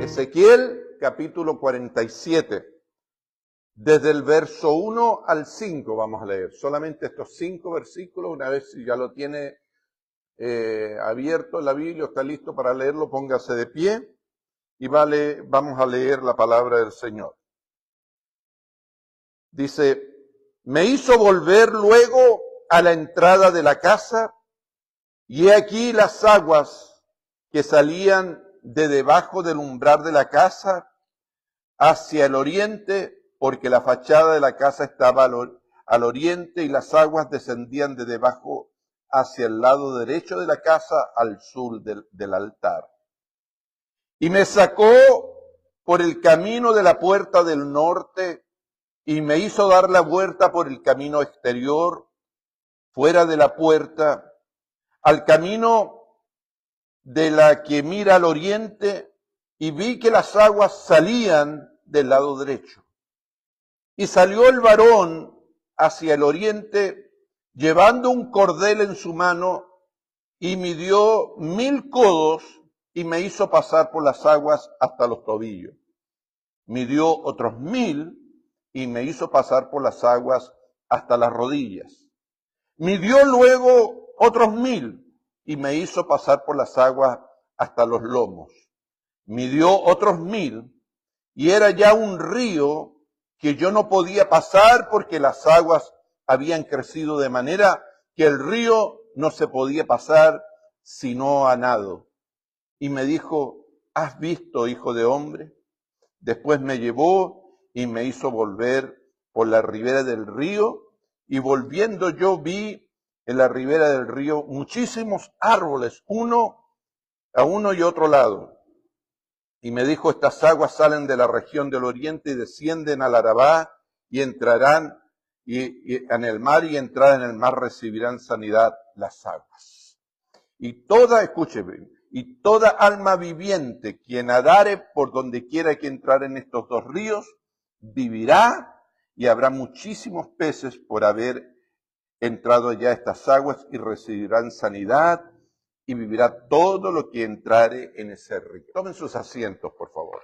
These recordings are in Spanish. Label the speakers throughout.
Speaker 1: Ezequiel capítulo 47. Desde el verso 1 al 5 vamos a leer. Solamente estos 5 versículos. Una vez si ya lo tiene abierto en la Biblia, está listo para leerlo, póngase de pie y vamos a leer la palabra del Señor. Dice, me hizo volver luego a la entrada de la casa, y he aquí las aguas que salían de debajo del umbral de la casa hacia el oriente, porque la fachada de la casa estaba al oriente y las aguas descendían de debajo hacia el lado derecho de la casa al sur del altar. Y me sacó por el camino de la puerta del norte y me hizo dar la vuelta por el camino exterior, fuera de la puerta, al camino de la que mira al oriente, y vi que las aguas salían del lado derecho. Y salió el varón hacia el oriente, llevando un cordel en su mano, y midió 1000 codos, y me hizo pasar por las aguas hasta los tobillos. Midió otros 1000, y me hizo pasar por las aguas hasta las rodillas. Midió luego otros 1000, y me hizo pasar por las aguas hasta los lomos. Midió otros 1000, y era ya un río que yo no podía pasar porque las aguas habían crecido de manera que el río no se podía pasar sino a nado. Y me dijo, ¿has visto, hijo de hombre? Después me llevó y me hizo volver por la ribera del río, y volviendo yo vi en la ribera del río muchísimos árboles, uno a uno y otro lado. Y me dijo, estas aguas salen de la región del oriente y descienden al Arabá y entrarán en el mar, y entrarán en el mar recibirán sanidad las aguas. Y escúcheme, y toda alma viviente, quien nadare por donde quiera que entrar en estos dos ríos, vivirá, y habrá muchísimos peces por haber entrado ya estas aguas, y recibirán sanidad, y vivirá todo lo que entrare en ese río. Tomen sus asientos, por favor.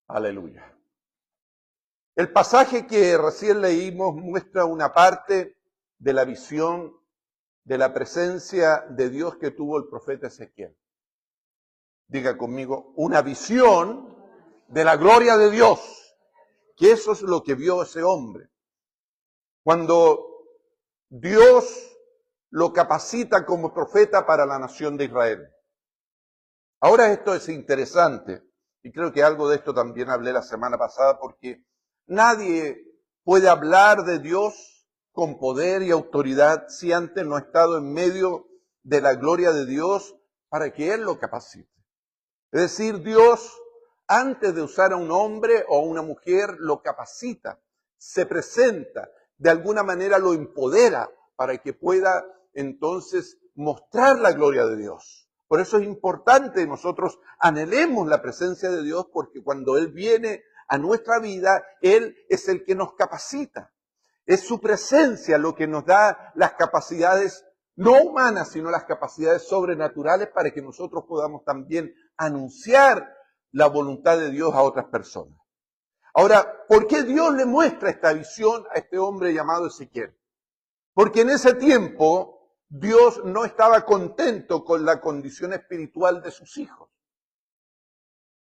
Speaker 1: Aleluya. El pasaje que recién leímos muestra una parte de la visión de la presencia de Dios que tuvo el profeta Ezequiel. Diga conmigo, una visión de la gloria de Dios, que eso es lo que vio ese hombre. Cuando Dios lo capacita como profeta para la nación de Israel. Ahora esto es interesante, y creo que algo de esto también hablé la semana pasada, porque nadie puede hablar de Dios con poder y autoridad si antes no ha estado en medio de la gloria de Dios para que Él lo capacite. Es decir, Dios, antes de usar a un hombre o a una mujer, lo capacita, se presenta, de alguna manera lo empodera para que pueda entonces mostrar la gloria de Dios. Por eso es importante que nosotros anhelemos la presencia de Dios, porque cuando Él viene a nuestra vida, Él es el que nos capacita. Es su presencia lo que nos da las capacidades no humanas, sino las capacidades sobrenaturales para que nosotros podamos también anunciar la voluntad de Dios a otras personas. Ahora, ¿por qué Dios le muestra esta visión a este hombre llamado Ezequiel? Porque en ese tiempo Dios no estaba contento con la condición espiritual de sus hijos.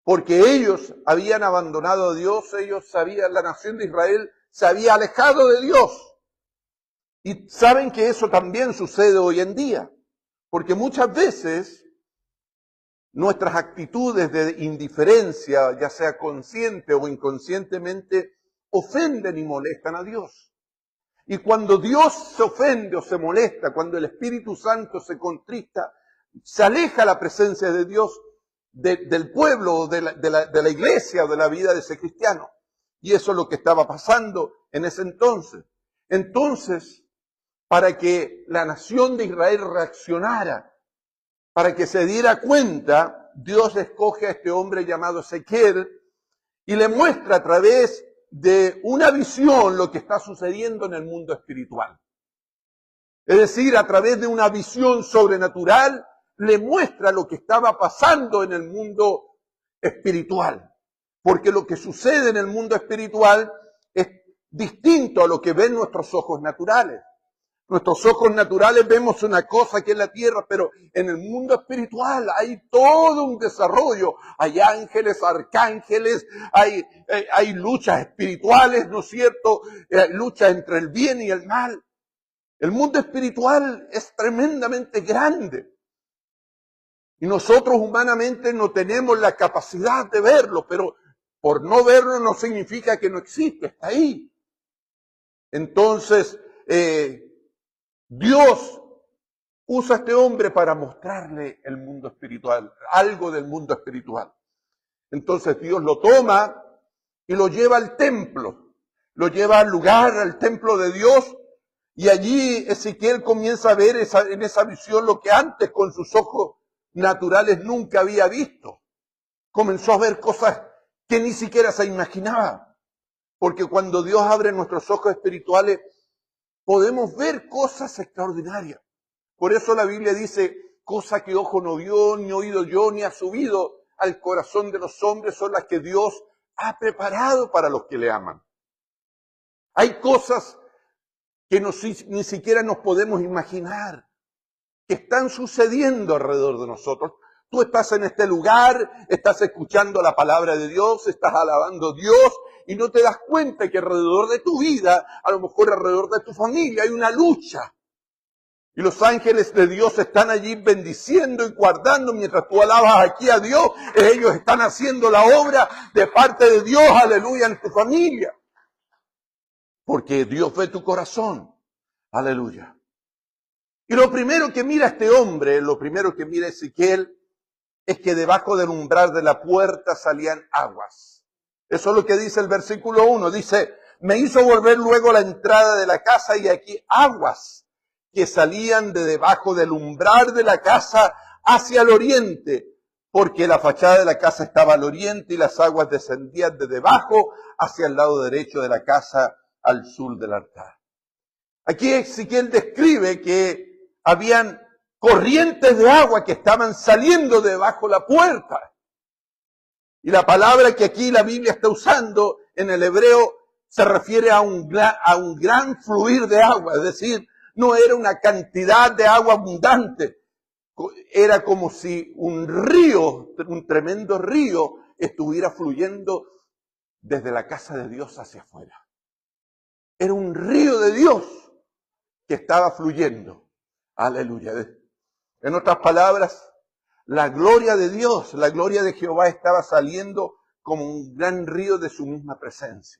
Speaker 1: Porque ellos habían abandonado a Dios, la nación de Israel se había alejado de Dios. Y saben que eso también sucede hoy en día. Porque muchas veces nuestras actitudes de indiferencia, ya sea consciente o inconscientemente, ofenden y molestan a Dios. Y cuando Dios se ofende o se molesta, cuando el Espíritu Santo se contrista, se aleja la presencia de Dios del pueblo, de la iglesia o de la vida de ese cristiano. Y eso es lo que estaba pasando en ese entonces. Entonces, para que la nación de Israel reaccionara, para que se diera cuenta, Dios escoge a este hombre llamado Ezequiel y le muestra a través de una visión lo que está sucediendo en el mundo espiritual. Es decir, a través de una visión sobrenatural, le muestra lo que estaba pasando en el mundo espiritual. Porque lo que sucede en el mundo espiritual es distinto a lo que ven nuestros ojos naturales. Nuestros ojos naturales vemos una cosa que es la tierra, pero en el mundo espiritual hay todo un desarrollo. Hay ángeles, arcángeles, hay luchas espirituales, ¿no es cierto? Luchas entre el bien y el mal. El mundo espiritual es tremendamente grande. Y nosotros humanamente no tenemos la capacidad de verlo, pero por no verlo no significa que no existe, está ahí. Entonces, Dios usa a este hombre para mostrarle el mundo espiritual, algo del mundo espiritual. Entonces Dios lo toma y lo lleva al templo, lo lleva al lugar, al templo de Dios, y allí Ezequiel comienza a ver en esa visión lo que antes con sus ojos naturales nunca había visto. Comenzó a ver cosas que ni siquiera se imaginaba. Porque cuando Dios abre nuestros ojos espirituales, podemos ver cosas extraordinarias. Por eso la Biblia dice, cosa que ojo no vio, ni oído yo, ni ha subido al corazón de los hombres, son las que Dios ha preparado para los que le aman. Hay cosas que ni siquiera nos podemos imaginar, que están sucediendo alrededor de nosotros. Tú estás en este lugar, estás escuchando la palabra de Dios, estás alabando a Dios y no te das cuenta que alrededor de tu vida, a lo mejor alrededor de tu familia, hay una lucha. Y los ángeles de Dios están allí bendiciendo y guardando mientras tú alabas aquí a Dios. Ellos están haciendo la obra de parte de Dios, aleluya, en tu familia. Porque Dios ve tu corazón, aleluya. Y lo primero que mira este hombre, lo primero que mira Ezequiel, es que debajo del umbral de la puerta salían aguas. Eso es lo que dice el versículo 1. Dice, me hizo volver luego a la entrada de la casa y aquí aguas que salían de debajo del umbral de la casa hacia el oriente, porque la fachada de la casa estaba al oriente y las aguas descendían de debajo hacia el lado derecho de la casa al sur del altar. Aquí Ezequiel describe que habían corrientes de agua que estaban saliendo debajo de la puerta. Y la palabra que aquí la Biblia está usando en el hebreo se refiere a un gran fluir de agua. Es decir, no era una cantidad de agua abundante. Era como si un río, un tremendo río, estuviera fluyendo desde la casa de Dios hacia afuera. Era un río de Dios que estaba fluyendo. Aleluya. En otras palabras, la gloria de Dios, la gloria de Jehová estaba saliendo como un gran río de su misma presencia.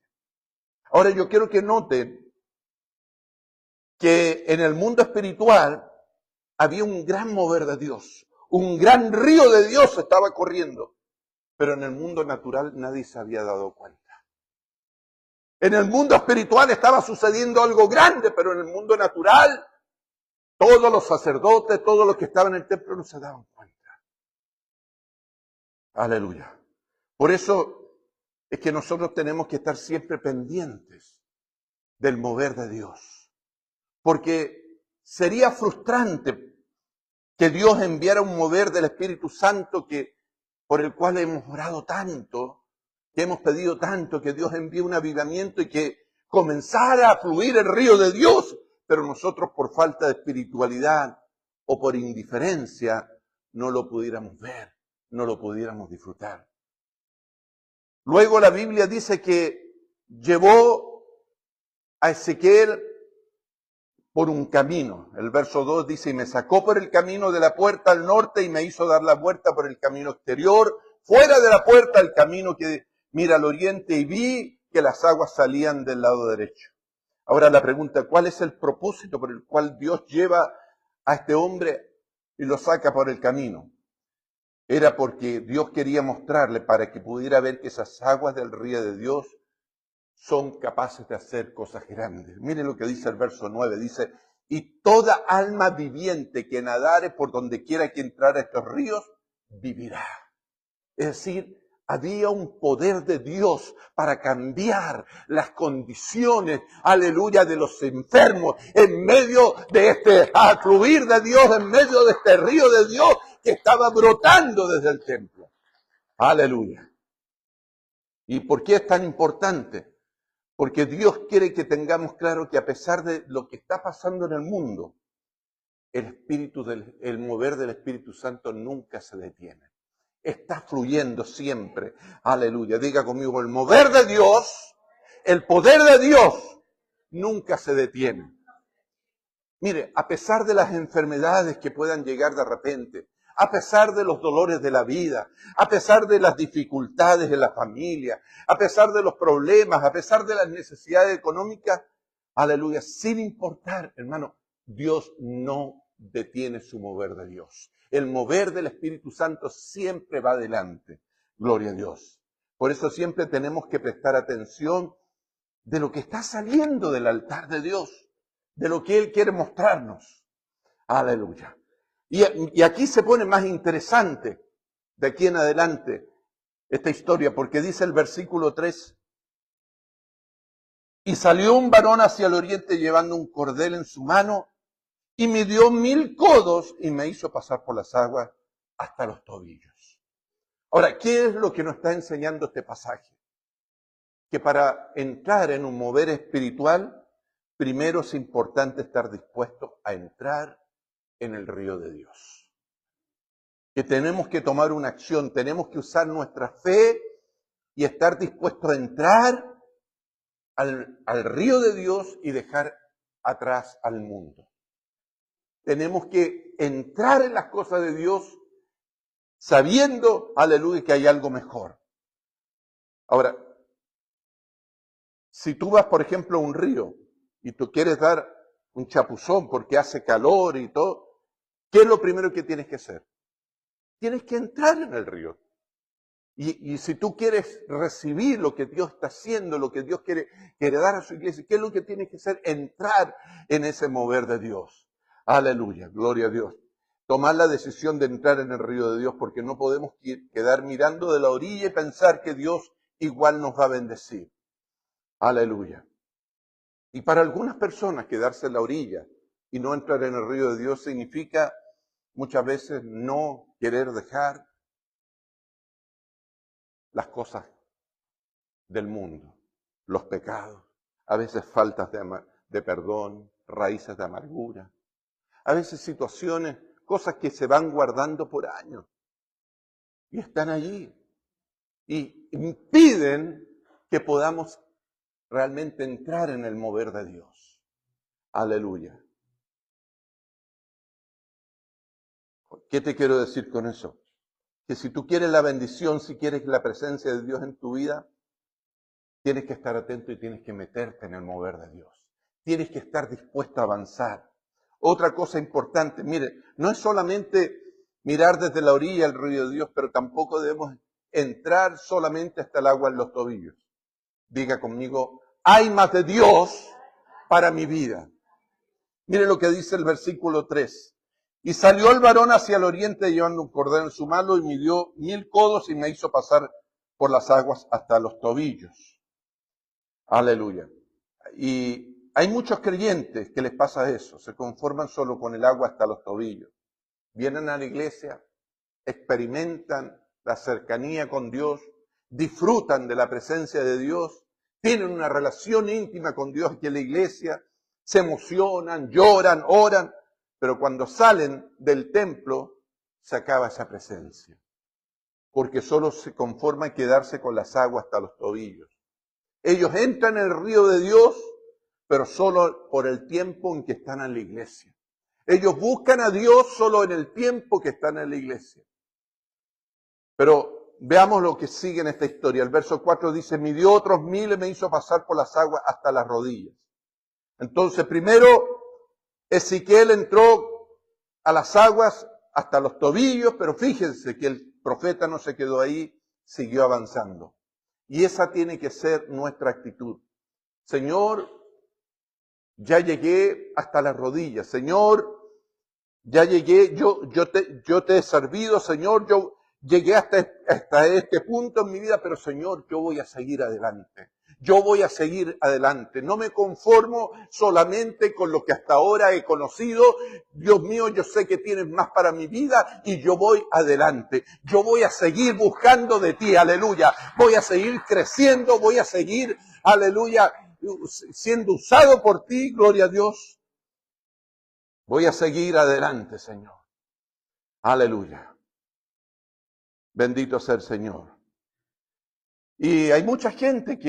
Speaker 1: Ahora yo quiero que noten que en el mundo espiritual había un gran mover de Dios. Un gran río de Dios estaba corriendo. Pero en el mundo natural nadie se había dado cuenta. En el mundo espiritual estaba sucediendo algo grande, pero en el mundo natural todos los sacerdotes, todos los que estaban en el templo no se daban cuenta. Aleluya. Por eso es que nosotros tenemos que estar siempre pendientes del mover de Dios. Porque sería frustrante que Dios enviara un mover del Espíritu Santo por el cual hemos orado tanto, que hemos pedido tanto, que Dios envíe un avivamiento y que comenzara a fluir el río de Dios, pero nosotros por falta de espiritualidad o por indiferencia no lo pudiéramos ver, no lo pudiéramos disfrutar. Luego la Biblia dice que llevó a Ezequiel por un camino. El verso 2 dice, y me sacó por el camino de la puerta al norte y me hizo dar la vuelta por el camino exterior, fuera de la puerta el camino que mira al oriente, y vi que las aguas salían del lado derecho. Ahora la pregunta, ¿cuál es el propósito por el cual Dios lleva a este hombre y lo saca por el camino? Era porque Dios quería mostrarle para que pudiera ver que esas aguas del río de Dios son capaces de hacer cosas grandes. Miren lo que dice el verso 9, dice, y toda alma viviente que nadare por donde quiera que entrara a estos ríos, vivirá. Es decir, había un poder de Dios para cambiar las condiciones, aleluya, de los enfermos, en medio de este fluir de Dios, en medio de este río de Dios que estaba brotando desde el templo. Aleluya. ¿Y por qué es tan importante? Porque Dios quiere que tengamos claro que a pesar de lo que está pasando en el mundo, el mover del Espíritu Santo nunca se detiene. Está fluyendo siempre. Aleluya. Diga conmigo, el mover de Dios, el poder de Dios, nunca se detiene. Mire, a pesar de las enfermedades que puedan llegar de repente, a pesar de los dolores de la vida, a pesar de las dificultades en la familia, a pesar de los problemas, a pesar de las necesidades económicas, aleluya, sin importar, hermano, Dios no detiene su mover de Dios. El mover del Espíritu Santo siempre va adelante. Gloria a Dios. Por eso siempre tenemos que prestar atención de lo que está saliendo del altar de Dios, de lo que Él quiere mostrarnos. Aleluya. Y aquí se pone más interesante de aquí en adelante esta historia, porque dice el versículo 3, y salió un varón hacia el oriente llevando un cordel en su mano, y midió 1000 codos y me hizo pasar por las aguas hasta los tobillos. Ahora, ¿qué es lo que nos está enseñando este pasaje? Que para entrar en un mover espiritual, primero es importante estar dispuesto a entrar en el río de Dios. Que tenemos que tomar una acción, tenemos que usar nuestra fe y estar dispuestos a entrar al río de Dios y dejar atrás al mundo. Tenemos que entrar en las cosas de Dios sabiendo, aleluya, que hay algo mejor. Ahora, si tú vas, por ejemplo, a un río y tú quieres dar un chapuzón porque hace calor y todo, ¿qué es lo primero que tienes que hacer? Tienes que entrar en el río. Y si tú quieres recibir lo que Dios está haciendo, lo que Dios quiere dar a su iglesia, ¿qué es lo que tienes que hacer? Entrar en ese mover de Dios. Aleluya, gloria a Dios. Tomar la decisión de entrar en el río de Dios, porque no podemos quedar mirando de la orilla y pensar que Dios igual nos va a bendecir. Aleluya. Y para algunas personas quedarse en la orilla y no entrar en el río de Dios significa muchas veces no querer dejar las cosas del mundo, los pecados, a veces faltas de perdón, raíces de amargura, a veces situaciones, cosas que se van guardando por años y están allí y impiden que podamos realmente entrar en el mover de Dios. Aleluya. ¿Qué te quiero decir con eso? Que si tú quieres la bendición, si quieres la presencia de Dios en tu vida, tienes que estar atento y tienes que meterte en el mover de Dios. Tienes que estar dispuesto a avanzar. Otra cosa importante, mire, no es solamente mirar desde la orilla el río de Dios, pero tampoco debemos entrar solamente hasta el agua en los tobillos. Diga conmigo, hay más de Dios para mi vida. Mire lo que dice el versículo 3. Y salió el varón hacia el oriente llevando un cordel en su mano y midió 1000 codos y me hizo pasar por las aguas hasta los tobillos. Aleluya. Y hay muchos creyentes que les pasa eso, se conforman solo con el agua hasta los tobillos. Vienen a la iglesia, experimentan la cercanía con Dios, disfrutan de la presencia de Dios, tienen una relación íntima con Dios aquí en la iglesia, se emocionan, lloran, oran, pero cuando salen del templo se acaba esa presencia, porque solo se conforman quedarse con las aguas hasta los tobillos. Ellos entran en el río de Dios, pero solo por el tiempo en que están en la iglesia. Ellos buscan a Dios solo en el tiempo que están en la iglesia. Pero veamos lo que sigue en esta historia. El verso 4 dice, midió otros 1000 y me hizo pasar por las aguas hasta las rodillas. Entonces primero Ezequiel entró a las aguas hasta los tobillos, pero fíjense que el profeta no se quedó ahí, siguió avanzando. Y esa tiene que ser nuestra actitud. Señor, ya llegué hasta las rodillas. Señor, ya llegué, yo te he servido, Señor, yo llegué hasta este punto en mi vida, pero Señor, yo voy a seguir adelante. Yo voy a seguir adelante. No me conformo solamente con lo que hasta ahora he conocido. Dios mío, yo sé que tienes más para mi vida y yo voy adelante. Yo voy a seguir buscando de ti, aleluya. Voy a seguir creciendo, voy a seguir, aleluya, siendo usado por ti, gloria a Dios. Voy a seguir adelante, Señor. Aleluya. Bendito sea el Señor. Y hay mucha gente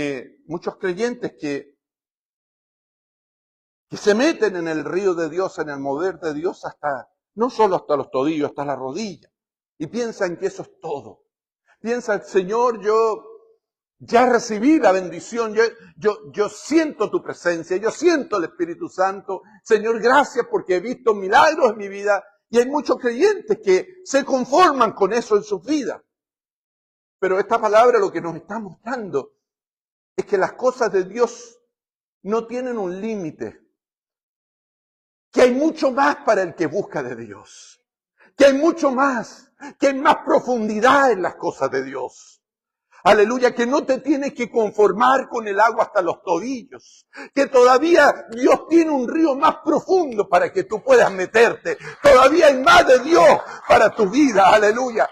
Speaker 1: muchos creyentes que se meten en el río de Dios, en el mover de Dios no solo hasta los tobillos, hasta la rodilla. Y piensan que eso es todo. Piensan, Señor, yo ya recibí la bendición, yo siento tu presencia, yo siento el Espíritu Santo. Señor, gracias porque he visto milagros en mi vida. Y hay muchos creyentes que se conforman con eso en sus vidas. Pero esta palabra lo que nos está mostrando es que las cosas de Dios no tienen un límite. Que hay mucho más para el que busca de Dios. Que hay mucho más. Que hay más profundidad en las cosas de Dios. Aleluya, que no te tienes que conformar con el agua hasta los tobillos. Que todavía Dios tiene un río más profundo para que tú puedas meterte. Todavía hay más de Dios para tu vida. Aleluya.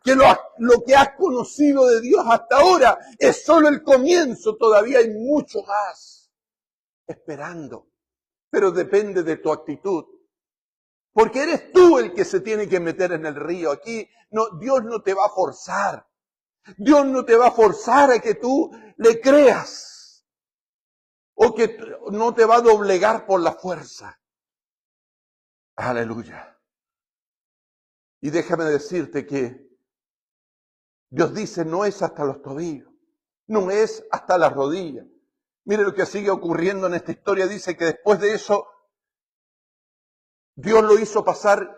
Speaker 1: Que lo que has conocido de Dios hasta ahora es solo el comienzo. Todavía hay mucho más esperando. Pero depende de tu actitud. Porque eres tú el que se tiene que meter en el río. Aquí Dios no te va a forzar. Dios no te va a forzar a que tú le creas. O que no te va a doblegar por la fuerza. Aleluya. Y déjame decirte que Dios dice, no es hasta los tobillos, no es hasta las rodillas. Mire lo que sigue ocurriendo en esta historia. Dice que después de eso, Dios lo hizo pasar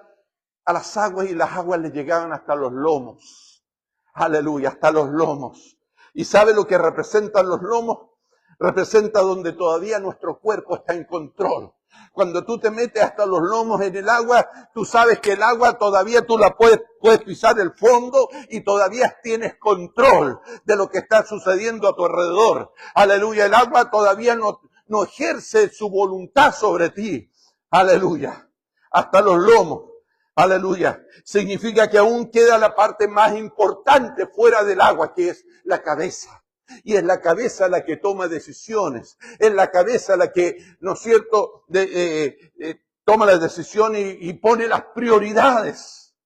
Speaker 1: a las aguas y las aguas le llegaban hasta los lomos. Aleluya, hasta los lomos. ¿Y sabe lo que representan los lomos? Representa donde todavía nuestro cuerpo está en control. Cuando tú te metes hasta los lomos en el agua, tú sabes que el agua todavía tú la puedes pisar el fondo y todavía tienes control de lo que está sucediendo a tu alrededor. Aleluya, el agua todavía no ejerce su voluntad sobre ti. Aleluya, hasta los lomos. Aleluya, significa que aún queda la parte más importante fuera del agua, que es la cabeza. Y es la cabeza la que toma decisiones. Es la cabeza la que, ¿no es cierto?, toma las decisiones y pone las prioridades.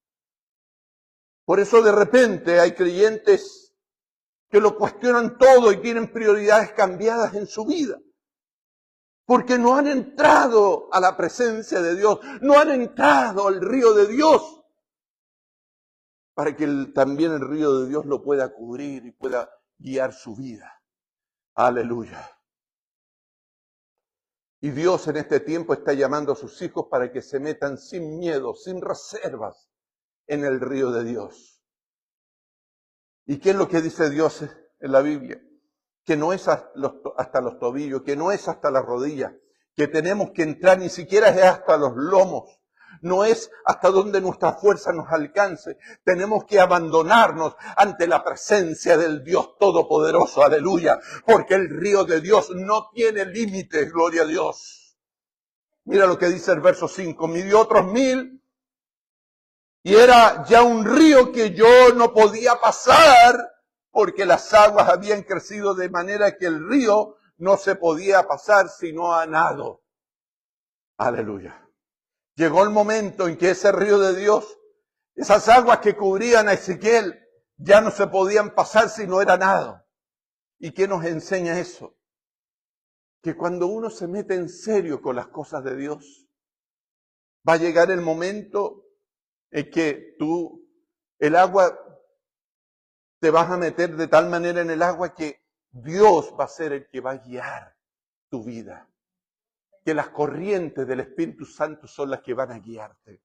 Speaker 1: Por eso de repente hay creyentes que lo cuestionan todo y tienen prioridades cambiadas en su vida. Porque no han entrado a la presencia de Dios. No han entrado al río de Dios. Para que también el río de Dios lo pueda cubrir y pueda guiar su vida. Aleluya. Y Dios en este tiempo está llamando a sus hijos para que se metan sin miedo, sin reservas en el río de Dios. ¿Y qué es lo que dice Dios en la Biblia? Que no es hasta los tobillos, que no es hasta las rodillas, que tenemos que entrar, ni siquiera es hasta los lomos. No es hasta donde nuestra fuerza nos alcance. Tenemos que abandonarnos ante la presencia del Dios Todopoderoso. Aleluya. Porque el río de Dios no tiene límites. Gloria a Dios. Mira lo que dice el verso 5. Midió otros 1000 y era ya un río que yo no podía pasar porque las aguas habían crecido de manera que el río no se podía pasar sino a nado. Aleluya. Llegó el momento en que ese río de Dios, esas aguas que cubrían a Ezequiel, ya no se podían pasar si no era nado. ¿Y qué nos enseña eso? Que cuando uno se mete en serio con las cosas de Dios, va a llegar el momento en que el agua, te vas a meter de tal manera en el agua que Dios va a ser el que va a guiar tu vida. Que las corrientes del Espíritu Santo son las que van a guiarte.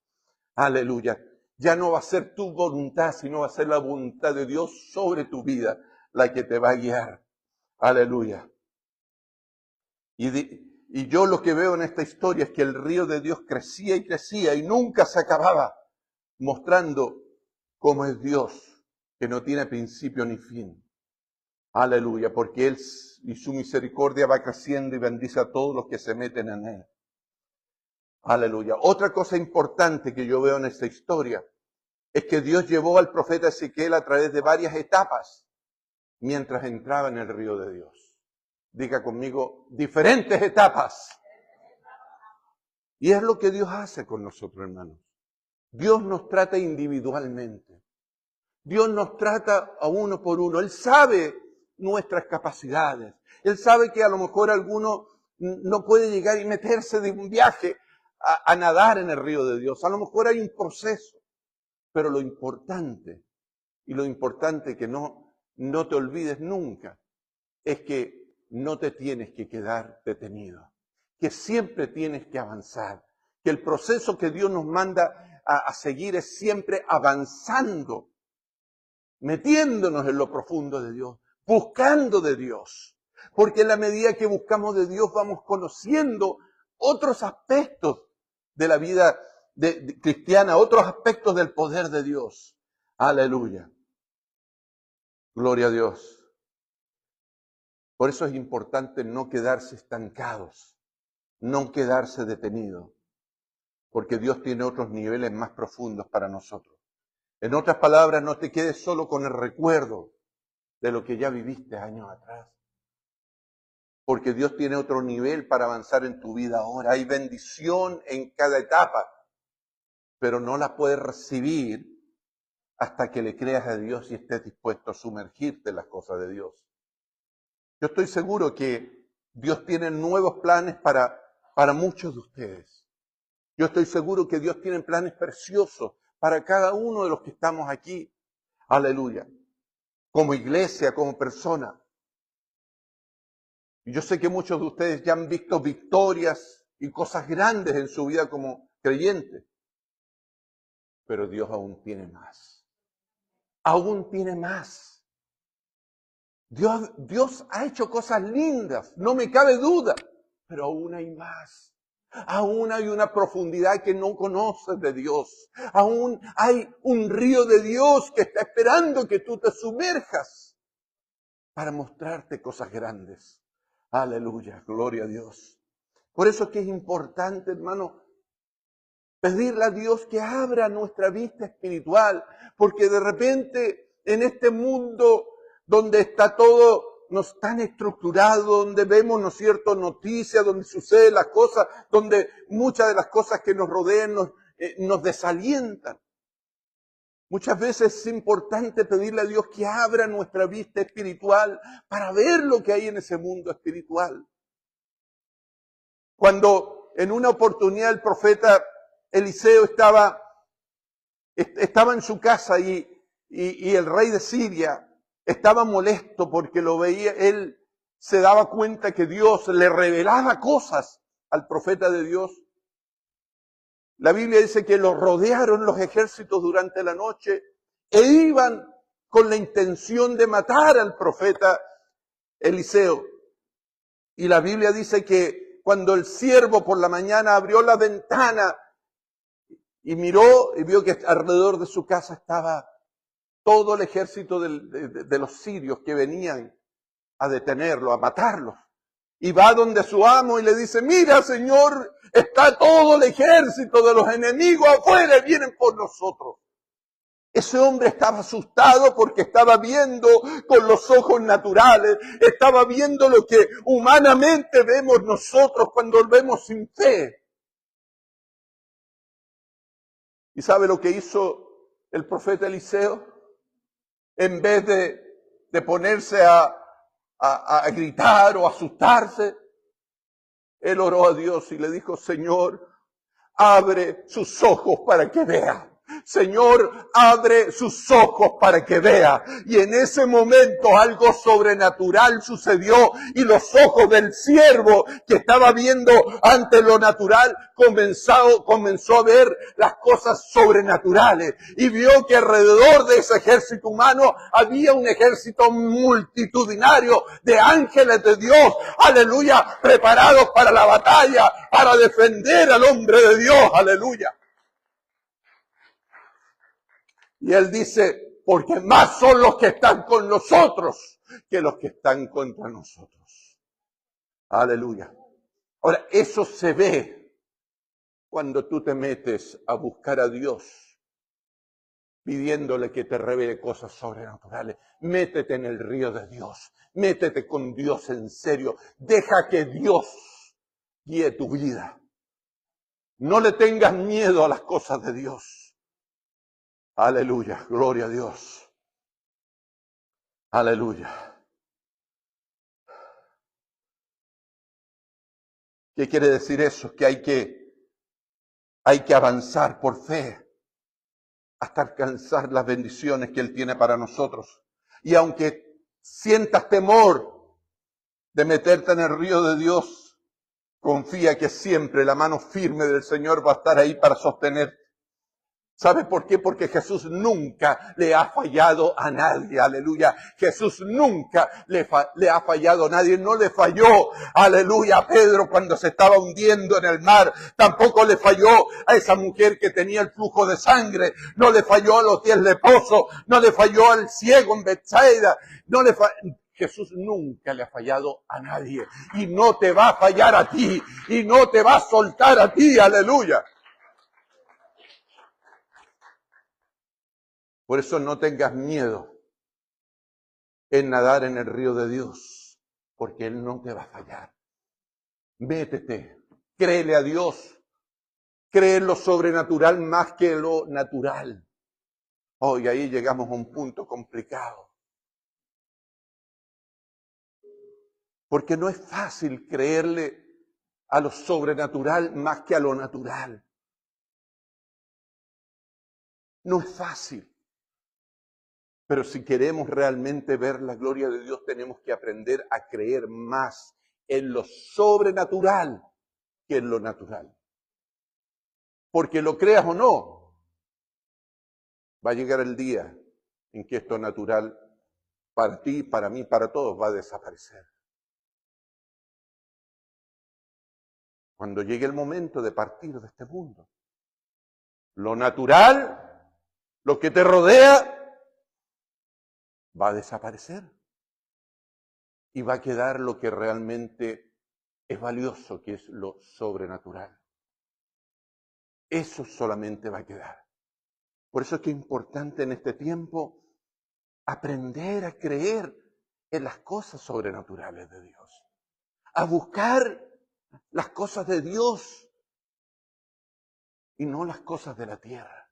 Speaker 1: Aleluya. Ya no va a ser tu voluntad, sino va a ser la voluntad de Dios sobre tu vida la que te va a guiar. Aleluya. Y yo lo que veo en esta historia es que el río de Dios crecía y crecía y nunca se acababa, mostrando cómo es Dios, que no tiene principio ni fin. Aleluya, porque Él y su misericordia va creciendo y bendice a todos los que se meten en Él. Aleluya. Otra cosa importante que yo veo en esta historia es que Dios llevó al profeta Ezequiel a través de varias etapas mientras entraba en el río de Dios. Diga conmigo, diferentes etapas. Y es lo que Dios hace con nosotros, hermanos. Dios nos trata individualmente. Dios nos trata a uno por uno. Él sabe nuestras capacidades. Él sabe que a lo mejor alguno no puede llegar y meterse de un viaje a nadar en el río de Dios. A lo mejor hay un proceso. Pero lo importante que no te olvides nunca, es que no te tienes que quedar detenido. Que siempre tienes que avanzar. Que el proceso que Dios nos manda a seguir es siempre avanzando. Metiéndonos en lo profundo de Dios. Buscando de Dios. Porque en la medida que buscamos de Dios vamos conociendo otros aspectos de la vida cristiana, otros aspectos del poder de Dios. Aleluya. Gloria a Dios. Por eso es importante no quedarse estancados, no quedarse detenidos, porque Dios tiene otros niveles más profundos para nosotros. En otras palabras, no te quedes solo con el recuerdo de lo que ya viviste años atrás. Porque Dios tiene otro nivel para avanzar en tu vida ahora. Hay bendición en cada etapa, pero no la puedes recibir hasta que le creas a Dios y estés dispuesto a sumergirte en las cosas de Dios. Yo estoy seguro que Dios tiene nuevos planes para muchos de ustedes. Yo estoy seguro que Dios tiene planes preciosos para cada uno de los que estamos aquí. Aleluya. Como iglesia, como persona. Y yo sé que muchos de ustedes ya han visto victorias y cosas grandes en su vida como creyentes. Pero Dios aún tiene más. Aún tiene más. Dios ha hecho cosas lindas, no me cabe duda, pero aún hay más. Aún hay una profundidad que no conoces de Dios. Aún hay un río de Dios que está esperando que tú te sumerjas para mostrarte cosas grandes. Aleluya, gloria a Dios. Por eso es que es importante, hermano, pedirle a Dios que abra nuestra vista espiritual, porque de repente en este mundo donde está todo no tan estructurado, donde vemos, ¿no es cierto?, noticias, donde suceden las cosas, donde muchas de las cosas que nos rodean nos desalientan. Muchas veces es importante pedirle a Dios que abra nuestra vista espiritual para ver lo que hay en ese mundo espiritual. Cuando en una oportunidad el profeta Eliseo estaba en su casa y el rey de Siria estaba molesto porque lo veía, él se daba cuenta que Dios le revelaba cosas al profeta de Dios. La Biblia dice que lo rodearon los ejércitos durante la noche e iban con la intención de matar al profeta Eliseo. Y la Biblia dice que cuando el siervo por la mañana abrió la ventana y miró y vio que alrededor de su casa estaba todo el ejército de los sirios que venían a detenerlo, a matarlo. Y va donde su amo y le dice, mira, Señor, está todo el ejército de los enemigos afuera y vienen por nosotros. Ese hombre estaba asustado porque estaba viendo con los ojos naturales, estaba viendo lo que humanamente vemos nosotros cuando vemos sin fe. ¿Y sabe lo que hizo el profeta Eliseo? En vez de ponerse a gritar o asustarse, él oró a Dios y le dijo, Señor, abre sus ojos para que vea. Señor, abre sus ojos para que vea. Y en ese momento algo sobrenatural sucedió y los ojos del siervo que estaba viendo ante lo natural comenzó a ver las cosas sobrenaturales y vio que alrededor de ese ejército humano había un ejército multitudinario de ángeles de Dios, aleluya, preparados para la batalla, para defender al hombre de Dios, aleluya. Y él dice, porque más son los que están con nosotros que los que están contra nosotros. Aleluya. Ahora, eso se ve cuando tú te metes a buscar a Dios, pidiéndole que te revele cosas sobrenaturales. Métete en el río de Dios. Métete con Dios en serio. Deja que Dios guíe tu vida. No le tengas miedo a las cosas de Dios. Aleluya, gloria a Dios. Aleluya. ¿Qué quiere decir eso? Que hay que avanzar por fe hasta alcanzar las bendiciones que Él tiene para nosotros. Y aunque sientas temor de meterte en el río de Dios, confía que siempre la mano firme del Señor va a estar ahí para sostenerte. ¿Sabe por qué? Porque Jesús nunca le ha fallado a nadie, aleluya. Jesús nunca le ha fallado a nadie, no le falló, aleluya, a Pedro cuando se estaba hundiendo en el mar. Tampoco le falló a esa mujer que tenía el flujo de sangre, no le falló a los 10 leprosos, no le falló al ciego en Betsaida, Jesús nunca le ha fallado a nadie y no te va a fallar a ti y no te va a soltar a ti, aleluya. Por eso no tengas miedo en nadar en el río de Dios, porque Él no te va a fallar. Métete, créele a Dios, cree en lo sobrenatural más que lo natural. Y ahí llegamos a un punto complicado. Porque no es fácil creerle a lo sobrenatural más que a lo natural. No es fácil. Pero si queremos realmente ver la gloria de Dios, tenemos que aprender a creer más en lo sobrenatural que en lo natural. Porque lo creas o no, va a llegar el día en que esto natural, para ti, para mí, para todos, va a desaparecer. Cuando llegue el momento de partir de este mundo, lo natural, lo que te rodea, va a desaparecer y va a quedar lo que realmente es valioso, que es lo sobrenatural. Eso solamente va a quedar. Por eso es que es importante en este tiempo aprender a creer en las cosas sobrenaturales de Dios, a buscar las cosas de Dios y no las cosas de la tierra,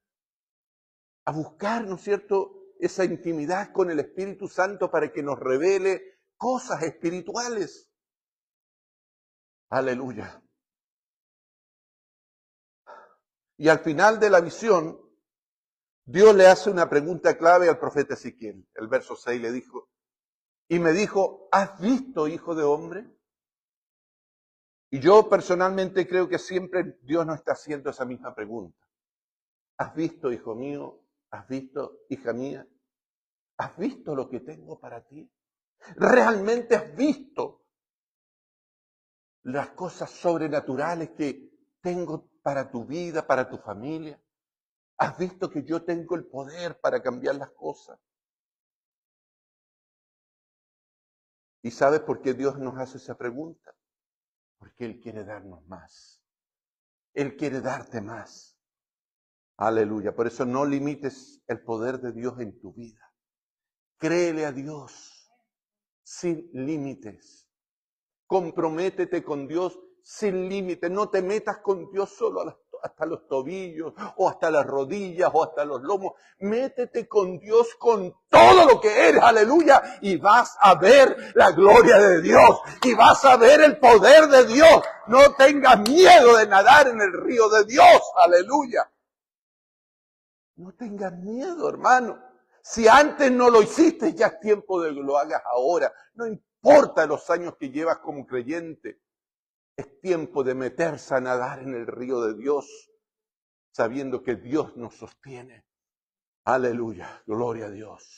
Speaker 1: a buscar, ¿no es cierto?, esa intimidad con el Espíritu Santo para que nos revele cosas espirituales. Aleluya. Y al final de la visión, Dios le hace una pregunta clave al profeta Ezequiel. El verso 6 le dijo, y me dijo, ¿has visto, hijo de hombre? Y yo personalmente creo que siempre Dios nos está haciendo esa misma pregunta. ¿Has visto, hijo mío? ¿Has visto, hija mía? ¿Has visto lo que tengo para ti? ¿Realmente has visto las cosas sobrenaturales que tengo para tu vida, para tu familia? ¿Has visto que yo tengo el poder para cambiar las cosas? ¿Y sabes por qué Dios nos hace esa pregunta? Porque Él quiere darnos más. Él quiere darte más. Aleluya. Por eso no limites el poder de Dios en tu vida. Créele a Dios sin límites. Comprométete con Dios sin límites. No te metas con Dios solo hasta los tobillos o hasta las rodillas o hasta los lomos. Métete con Dios con todo lo que eres. Aleluya. Y vas a ver la gloria de Dios. Y vas a ver el poder de Dios. No tengas miedo de nadar en el río de Dios. Aleluya. No tengas miedo, hermano. Si antes no lo hiciste, ya es tiempo de que lo hagas ahora. No importa los años que llevas como creyente. Es tiempo de meterse a nadar en el río de Dios, sabiendo que Dios nos sostiene. Aleluya, gloria a Dios.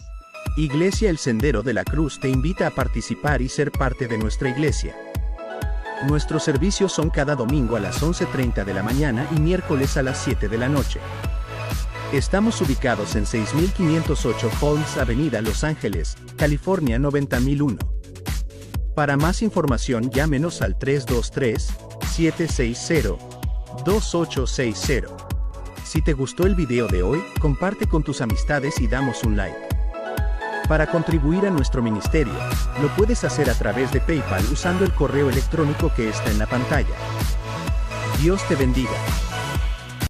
Speaker 2: Iglesia El Sendero de la Cruz te invita a participar y ser parte de nuestra iglesia. Nuestros servicios son cada domingo a las 11:30 de la mañana y miércoles a las 7 de la noche. Estamos ubicados en 6508 Holmes Avenida, Los Ángeles, California 90001. Para más información llámenos al 323-760-2860. Si te gustó el video de hoy, comparte con tus amistades y damos un like. Para contribuir a nuestro ministerio, lo puedes hacer a través de PayPal usando el correo electrónico que está en la pantalla. Dios te bendiga.